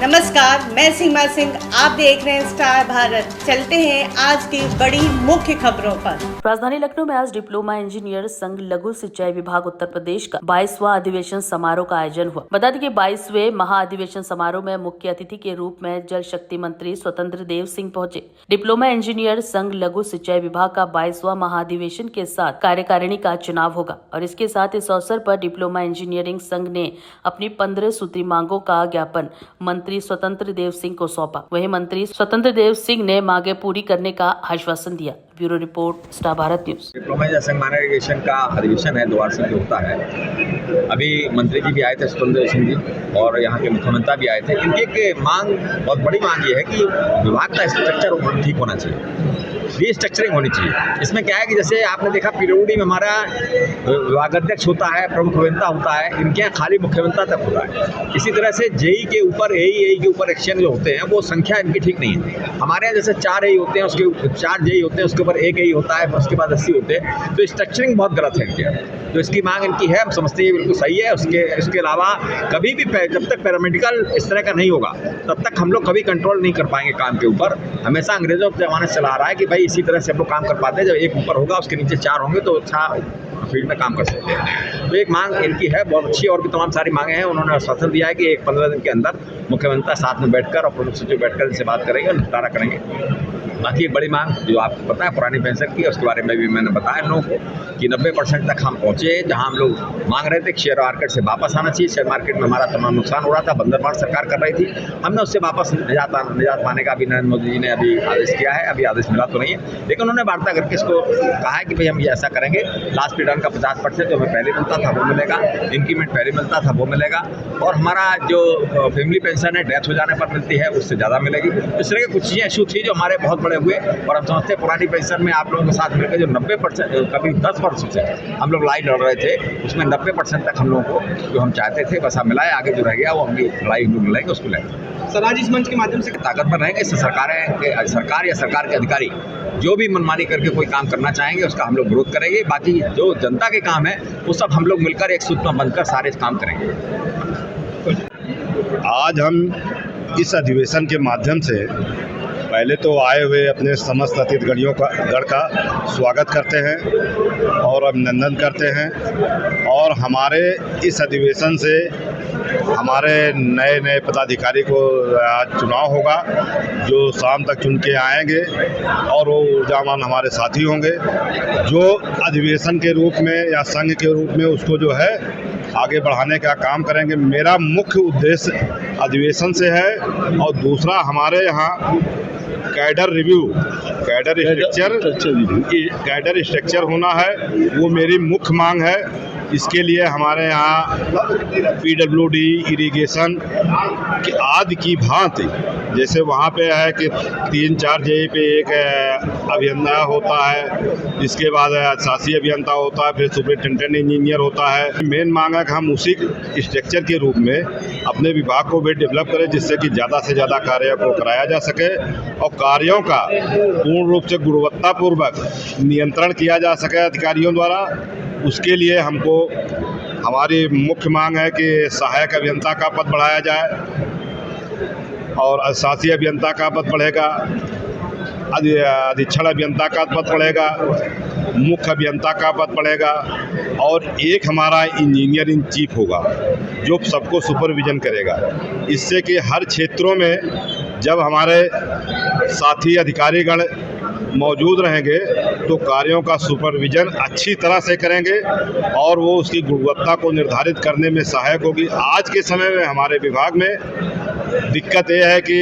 नमस्कार, मैं सीमा सिंह। आप देख रहे हैं स्टार भारत। चलते हैं आज की बड़ी मुख्य खबरों पर। राजधानी लखनऊ में आज डिप्लोमा इंजीनियर संघ लघु सिंचाई विभाग उत्तर प्रदेश का 22वां अधिवेशन समारोह का आयोजन हुआ। बता दें कि 22वें महाअधिवेशन समारोह में मुख्य अतिथि के रूप में जल शक्ति मंत्री स्वतंत्र देव सिंह पहुंचे। डिप्लोमा इंजीनियर संघ लघु सिंचाई विभाग का 22वां महाअधिवेशन के साथ कार्यकारिणी का चुनाव होगा और इसके साथ इस अवसर पर डिप्लोमा इंजीनियरिंग संघ ने अपनी 15 सूत्री मांगों का ज्ञापन मंत्री स्वतंत्र देव सिंह को सौंपा। वहीं मंत्री स्वतंत्र देव सिंह ने मांगे पूरी करने का आश्वासन दिया। Bureau report, star Bharat news. Diploma संघ महाअधिवेशन का अधिवेशन है, 2 वार्षिक जो होता है। अभी मंत्री जी भी आए थे, स्वतंत्र देव सिंह जी, और यहाँ के मुख्यमंत्री भी आए थे। इनकी एक मांग, बहुत बड़ी मांग ये है कि विभाग का स्ट्रक्चर ठीक होना चाहिए, रीस्ट्रक्चरिंग होनी चाहिए। इसमें क्या है कि जैसे आपने देखा पीडब्ल्यूडी में हमारा विभागाध्यक्ष होता है, प्रमुख अभियंता होता है, इनके यहाँ खाली मुख्यमंत्री तक होता है। इसी तरह से जेई के ऊपर एई के ऊपर एक्शन जो होते हैं वो संख्या इनकी ठीक नहीं है। हमारे यहाँ जैसे 4 एई होते हैं, उसके 4 जेई होते हैं, उसके ऊपर 1 एई होता है, उसके बाद 80 होते हैं। तो स्ट्रक्चरिंग बहुत गलत है इनके। तो इसकी मांग इनकी है, हम समझते हैं बिल्कुल सही है। उसके अलावा कभी भी जब तक पैरामेडिकल इस तरह का नहीं होगा तब तक हम लोग कभी कंट्रोल नहीं कर पाएंगे काम के ऊपर। हमेशा अंग्रेजों के ज़माने से चला आ रहा है कि भाई इसी तरह से हम लोग काम कर पाते हैं। जब एक ऊपर होगा उसके नीचे 4 होंगे तो अच्छा फील्ड में काम कर सकते हैं। तो एक मांग इनकी है बहुत अच्छी, और भी तमाम सारी मांगे हैं। उन्होंने आश्वासन दिया है कि 15 दिन के अंदर मुख्यमंत्री साथ में बैठकर और प्रमुख सचिव बैठकर इनसे बात करेंगे और निपटारा करेंगे। बाकी एक बड़ी मांग जो आपको पता है पुरानी पेंशन की, उसके बारे में भी मैंने बताया लोगों को कि 90% तक हम पहुँचे। जहाँ हम लोग मांग रहे थे कि शेयर मार्केट से वापस आना चाहिए, शेयर मार्केट में हमारा तमाम नुकसान हो रहा था, बंदरबांट सरकार कर रही थी। हमने उससे वापस निजात पाने का भी नरेंद्र मोदी जी ने अभी आदेश किया है। अभी आदेश मिला तो नहीं है, लेकिन उन्होंने वार्ता करके इसको कहा है कि भाई हम ये ऐसा करेंगे। लास्ट रिटर्न का 50% जो हमें पहले मिलता था वो मिलेगा, इंक्रीमेंट पहले मिलता था वो मिलेगा, और हमारा जो फैमिली पेंशन है डेथ हो जाने पर मिलती है उससे ज़्यादा मिलेगी। इस तरह की कुछ चीज़ें इशू थी जो हमारे बहुत बड़े हुए, और हम समझते हैं पुरानी पेंशन में आप लोगों के साथ मिलकर जो 90% कभी 10 वर्षों से हम लोग लड़ाई लड़ रहे थे, उसमें 90% तक हम लोगों को जो हम चाहते थे वैसा मिला है। आगे जो रह गया वो हम लड़ाई हम लोग लड़ेंगे, उसको लेंगे। सर, आज इस मंच के माध्यम से ताकतवर रहेंगे। इससे सरकार या सरकार के अधिकारी जो भी मनमानी करके कोई काम करना चाहेंगे उसका हम लोग विरोध करेंगे। बाकी जो जनता के काम है वो सब हम लोग मिलकर एक सूत्र में बनकर सारे काम करेंगे। आज हम इस अधिवेशन के माध्यम से पहले तो आए हुए अपने समस्त अतिथिगणों का गण का स्वागत करते हैं और अभिनंदन करते हैं। और हमारे इस अधिवेशन से हमारे नए पदाधिकारी को आज चुनाव होगा, जो शाम तक चुन के आएंगे और वो ऊर्जावान हमारे साथी होंगे, जो अधिवेशन के रूप में या संघ के रूप में उसको जो है आगे बढ़ाने का काम करेंगे। मेरा मुख्य उद्देश्य अधिवेशन से है, और दूसरा हमारे यहाँ कैडर रिव्यू, कैडर स्ट्रक्चर होना है, वो मेरी मुख्य मांग है। इसके लिए हमारे यहाँ पीडब्ल्यूडी, इरिगेशन की आदि की भांति, जैसे वहाँ पे है कि 3-4 जेई पे एक अभियंता होता है, इसके बाद शासी अभियंता होता है, फिर सुपरिटेंडेंट इंजीनियर होता है। मेन मांग है कि हम उसी स्ट्रक्चर के रूप में अपने विभाग को भी डेवलप करें, जिससे कि ज़्यादा से ज़्यादा कार्यों को कराया जा सके और कार्यों का पूर्ण रूप से गुणवत्तापूर्वक नियंत्रण किया जा सके अधिकारियों द्वारा। उसके लिए हमको हमारी मुख्य मांग है कि सहायक अभियंता का पद बढ़ाया जाए और शासी अभियंता का पद बढ़ेगा, अधीक्षण अभियंता का पद बढ़ेगा, मुख्य अभियंता का पद बढ़ेगा, और एक हमारा इंजीनियर इन चीफ होगा जो सबको सुपरविजन करेगा। इससे कि हर क्षेत्रों में जब हमारे साथी अधिकारीगण मौजूद रहेंगे तो कार्यों का सुपरविजन अच्छी तरह से करेंगे और वो उसकी गुणवत्ता को निर्धारित करने में सहायक होगी। आज के समय में हमारे विभाग में दिक्कत ये है कि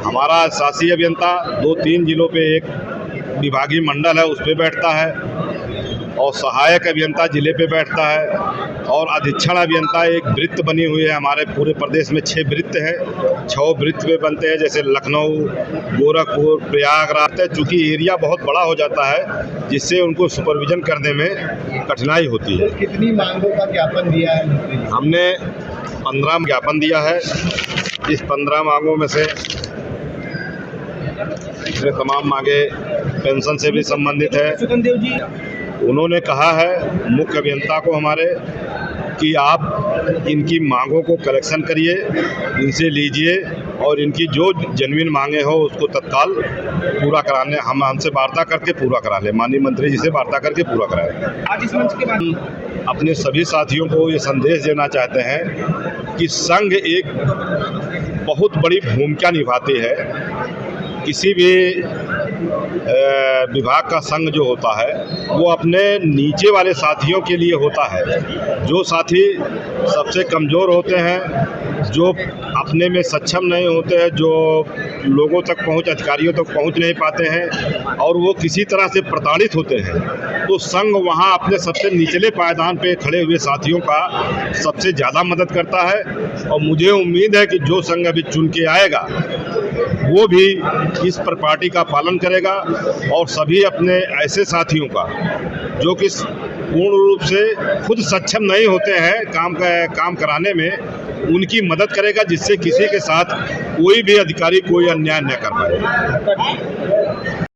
हमारा शासी अभियंता 2-3 जिलों पे एक विभागीय मंडल है उस पे बैठता है, और सहायक अभियंता जिले पे बैठता है, और अधीक्षण अभियंता एक वृत्त बनी हुई है। हमारे पूरे प्रदेश में 6 वृत्त हैं, 6 वृत्त पे बनते हैं, जैसे लखनऊ, गोरखपुर, प्रयागराज। चूँकि एरिया बहुत बड़ा हो जाता है जिससे उनको सुपरविजन करने में कठिनाई होती है। कितनी मांगों का ज्ञापन दिया है? हमने 15 ज्ञापन दिया है। इस 15 मांगों में से तमाम मांगे पेंशन से भी संबंधित है। स्वतंत्र देव जी उन्होंने कहा है मुख्य अभियंता को हमारे कि आप इनकी मांगों को कलेक्शन करिए, इनसे लीजिए और इनकी जो जेन्युइन मांगे हो उसको तत्काल पूरा कराने हमसे वार्ता करके पूरा करा लें। माननीय मंत्री जी से वार्ता करके पूरा कराएं। आज इस मंच के बाद अपने सभी साथियों को ये संदेश देना चाहते हैं कि संघ एक बहुत बड़ी भूमिका निभाती है। किसी भी विभाग का संघ जो होता है वो अपने नीचे वाले साथियों के लिए होता है। जो साथी सबसे कमज़ोर होते हैं, जो अपने में सक्षम नहीं होते हैं, जो लोगों तक पहुंच, अधिकारियों तक पहुंच नहीं पाते हैं और वो किसी तरह से प्रताड़ित होते हैं, तो संघ वहां अपने सबसे निचले पायदान पे खड़े हुए साथियों का सबसे ज़्यादा मदद करता है। और मुझे उम्मीद है कि जो संघ अभी चुन के आएगा वो भी इस पार्टी का पालन करेगा और सभी अपने ऐसे साथियों का जो कि पूर्ण रूप से खुद सक्षम नहीं होते हैं काम कराने में, उनकी मदद करेगा, जिससे किसी के साथ कोई भी अधिकारी कोई अन्याय न कर पाए।